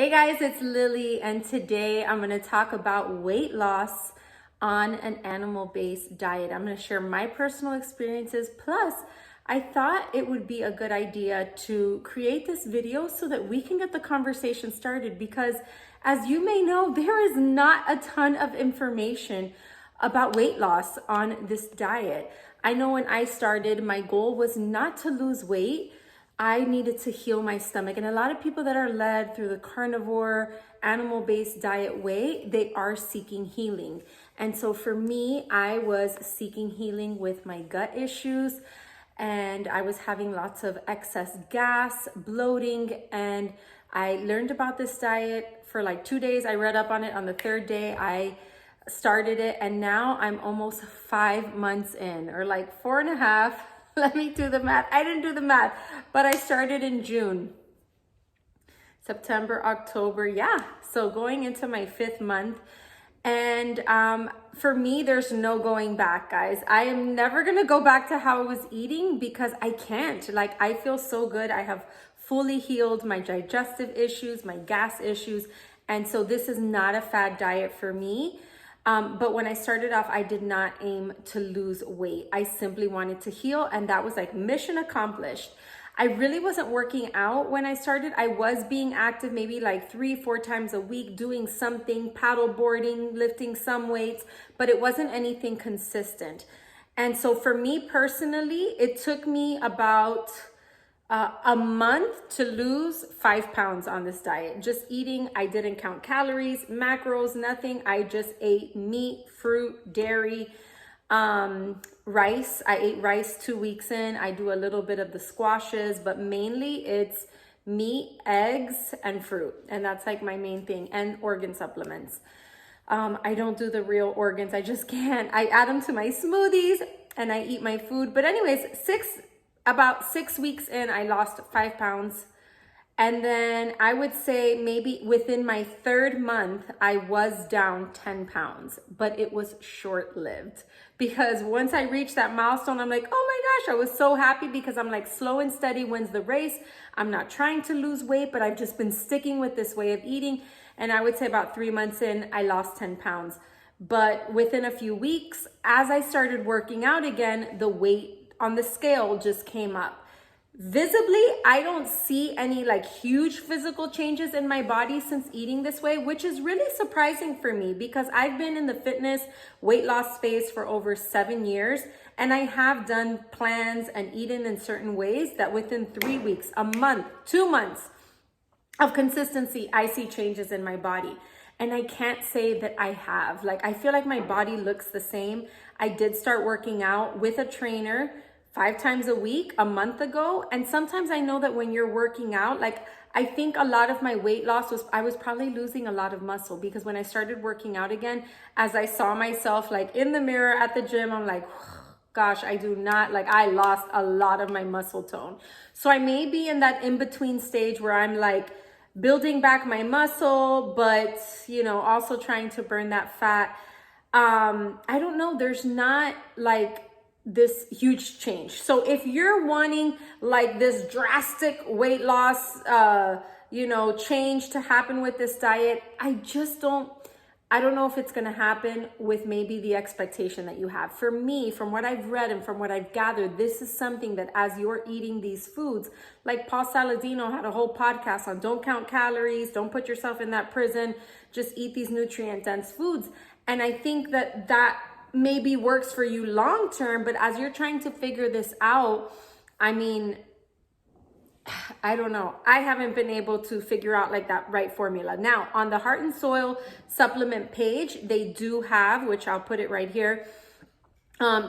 Hey guys, it's Lily, and today I'm going to talk about weight loss on an animal-based diet. I'm going to share my personal experiences, plus I thought it would be a good idea to create this video so that we can get the conversation started, because as you may know, there is not a ton of information about weight loss on this diet. I know when I started, my goal was not to lose weight. I needed to heal my stomach. And a lot of people that are led through the carnivore, animal-based diet way, they are seeking healing. And so for me, I was seeking healing with my gut issues, and I was having lots of excess gas, bloating, and I learned about this diet for like 2 days. I read up on it. On the third day, I started it, and now I'm almost 5 months in, or like 4.5. Let me do the math. I didn't do the math, but I started in June, September, October. Yeah, so going into my 5th month. And for me, there's no going back, guys. I am never going to go back to how I was eating, because I can't. Like, I feel so good. I have fully healed my digestive issues, my gas issues. And so this is not a fad diet for me. But when I started off, I did not aim to lose weight. I simply wanted to heal, and that was like mission accomplished. I really wasn't working out when I started. I was being active maybe like 3-4 times a week, doing something, paddle boarding, lifting some weights, but it wasn't anything consistent. And so for me personally, it took me about a month to lose 5 pounds on this diet. Just eating, I didn't count calories, macros, nothing. I just ate meat, fruit, dairy, rice. I ate rice 2 weeks in. I do a little bit of the squashes, but mainly it's meat, eggs, and fruit. And that's like my main thing, and organ supplements. I don't do the real organs. I just can't. I add them to my smoothies and I eat my food. But anyways, about 6 weeks in, I lost 5 pounds. And then I would say maybe within my 3rd month, I was down 10 pounds, but it was short-lived, because once I reached that milestone, I'm like, oh my gosh, I was so happy, because I'm like, slow and steady wins the race. I'm not trying to lose weight, but I've just been sticking with this way of eating. And I would say about 3 months in, I lost 10 pounds. But within a few weeks, as I started working out again, the weight on the scale just came up. Visibly, I don't see any like huge physical changes in my body since eating this way, which is really surprising for me, because I've been in the fitness weight loss space for over 7 years, and I have done plans and eaten in certain ways that within 3 weeks, a month, 2 months of consistency, I see changes in my body. And I can't say that I have. Like, I feel like my body looks the same. I did start working out with a trainer 5 times a week a month ago. And sometimes I know that when you're working out, like, I think a lot of my weight loss was, I was probably losing a lot of muscle, because when I started working out again, as I saw myself like in the mirror at the gym, I'm like, gosh, I do not, like, I lost a lot of my muscle tone. So I may be in that in-between stage where I'm like building back my muscle, but, you know, also trying to burn that fat. I don't know, there's not like this huge change. So if you're wanting like this drastic weight loss, change to happen with this diet, I don't know if it's going to happen with maybe the expectation that you have. For me, from what I've read and from what I've gathered, this is something that as you're eating these foods, like Paul Saladino had a whole podcast on don't count calories, don't put yourself in that prison, just eat these nutrient dense foods. And I think that maybe works for you long term, but as you're trying to figure this out, I mean, I don't know. I haven't been able to figure out like that right formula. Now, on the Heart and Soil supplement page, they do have, which I'll put it right here,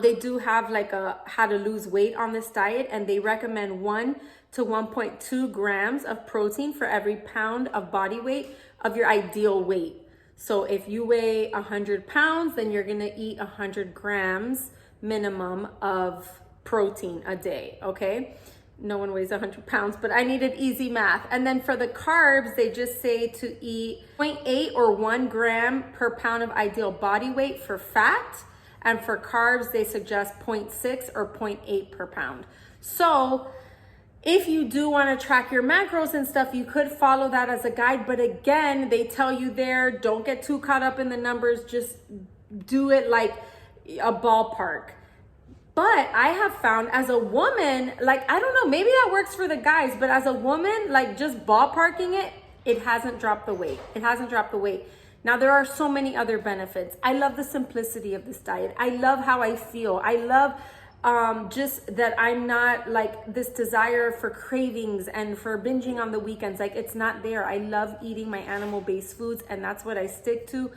they do have like a how to lose weight on this diet, and they recommend 1 to 1.2 grams of protein for every pound of body weight of your ideal weight. So if you weigh 100 pounds, then you're gonna eat 100 grams minimum of protein a day, okay? No one weighs 100 pounds, but I needed easy math. And then for the carbs, they just say to eat 0.8 or 1 gram per pound of ideal body weight for fat. And for carbs, they suggest 0.6 or 0.8 per pound. So If you do want to track your macros and stuff, you could follow that as a guide. But again, they tell you there, don't get too caught up in the numbers. Just do it like a ballpark. But I have found as a woman, like, I don't know, maybe that works for the guys, but as a woman, like just ballparking it, it hasn't dropped the weight. It hasn't dropped the weight. Now, there are so many other benefits. I love the simplicity of this diet. I love how I feel. I love just that I'm not like this desire for cravings and for binging on the weekends. Like, it's not there. I love eating my animal-based foods, and that's what I stick to.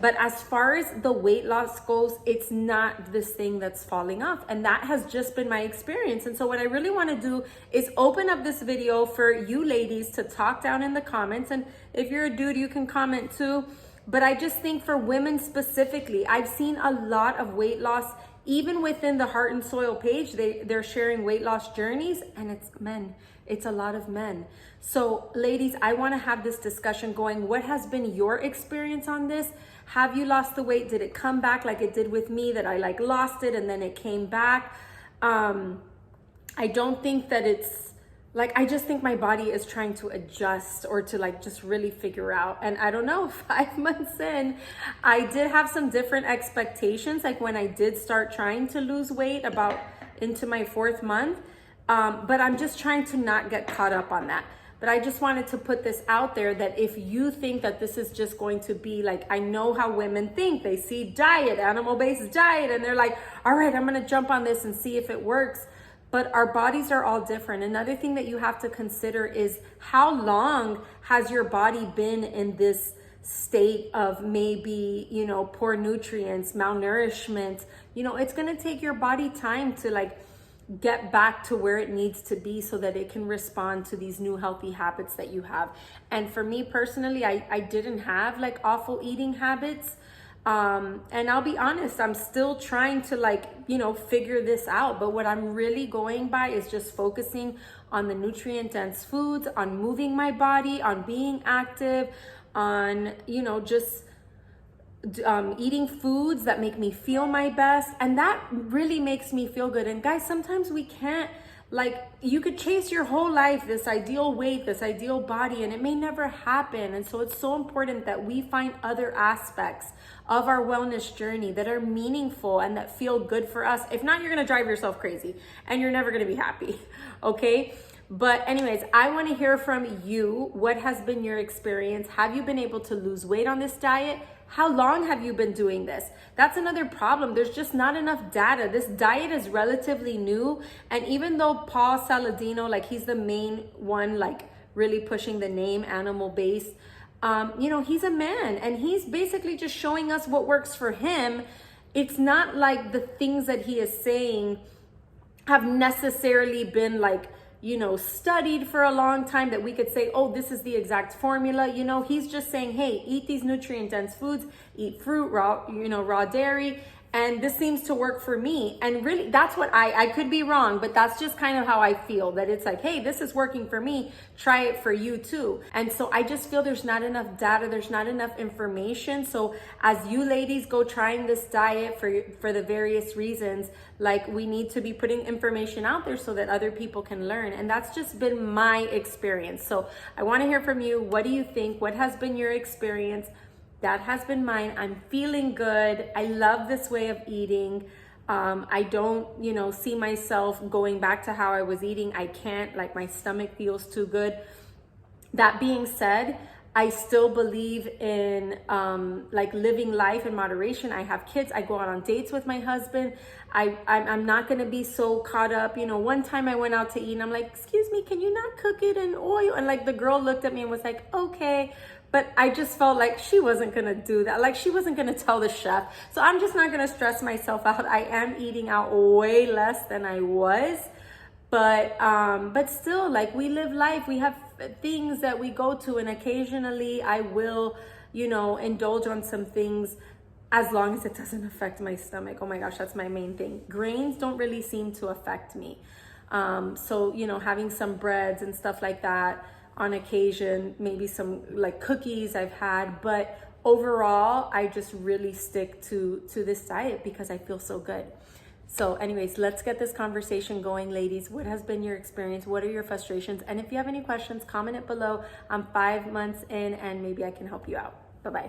But as far as the weight loss goes, it's not this thing that's falling off. And that has just been my experience. And so what I really want to do is open up this video for you ladies to talk down in the comments. And if you're a dude, you can comment too. But I just think for women specifically, I've seen a lot of weight loss. Even within the Heart and Soil page, they're sharing weight loss journeys, and it's men. It's a lot of men. So ladies, I want to have this discussion going. What has been your experience on this? Have you lost the weight? Did it come back like it did with me, that I like lost it and then it came back? I don't think that it's like, I just think my body is trying to adjust or to like just really figure out. And I don't know, 5 months in, I did have some different expectations. Like when I did start trying to lose weight about into my 4th month. But I'm just trying to not get caught up on that. But I just wanted to put this out there that if you think that this is just going to be like, I know how women think. They see diet, animal-based diet, and they're like, all right, I'm going to jump on this and see if it works. But our bodies are all different. Another thing that you have to consider is how long has your body been in this state of maybe, you know, poor nutrients, malnourishment. You know, it's going to take your body time to like get back to where it needs to be so that it can respond to these new healthy habits that you have. And for me personally, I didn't have like awful eating habits. And I'll be honest, I'm still trying to like, you know, figure this out. But what I'm really going by is just focusing on the nutrient dense foods, on moving my body, on being active, on, you know, just eating foods that make me feel my best. And that really makes me feel good. And guys, sometimes we can't, like, you could chase your whole life this ideal weight, this ideal body, and it may never happen. And so it's so important that we find other aspects of our wellness journey that are meaningful and that feel good for us. If not, you're gonna drive yourself crazy and you're never gonna be happy, okay? But anyways, I wanna hear from you. What has been your experience? Have you been able to lose weight on this diet? How long have you been doing this? That's another problem. There's just not enough data. This diet is relatively new. And even though Paul Saladino, like he's the main one, like really pushing the name animal-based, you know, he's a man and he's basically just showing us what works for him. It's not like the things that he is saying have necessarily been like, you know, studied for a long time that we could say, oh, this is the exact formula. You know, he's just saying, hey, eat these nutrient dense foods, eat fruit, raw, you know, raw dairy. And this seems to work for me. And really, that's what I could be wrong, but that's just kind of how I feel, that it's like, hey, this is working for me. Try it for you too. And so I just feel there's not enough data. There's not enough information. So as you ladies go trying this diet for the various reasons, like we need to be putting information out there so that other people can learn. And that's just been my experience. So I want to hear from you. What do you think? What has been your experience? That has been mine. I'm feeling good. I love this way of eating. I don't, you know, see myself going back to how I was eating. I can't, like my stomach feels too good. That being said, I still believe in like living life in moderation. I have kids. I go out on dates with my husband. I'm not going to be so caught up. You know, one time I went out to eat and I'm like, excuse me, can you not cook it in oil? And like the girl looked at me and was like, okay. But I just felt like she wasn't going to do that. Like she wasn't going to tell the chef. So I'm just not going to stress myself out. I am eating out way less than I was. But still, like we live life. We have things that we go to, and occasionally I will, you know, indulge on some things as long as it doesn't affect my stomach. Oh my gosh, that's my main thing. Grains don't really seem to affect me. So, you know, having some breads and stuff like that on occasion, maybe some like cookies I've had, but overall, I just really stick to this diet because I feel so good. So anyways, let's get this conversation going, ladies. What has been your experience? What are your frustrations? And if you have any questions, comment it below. I'm 5 months in and maybe I can help you out. Bye-bye.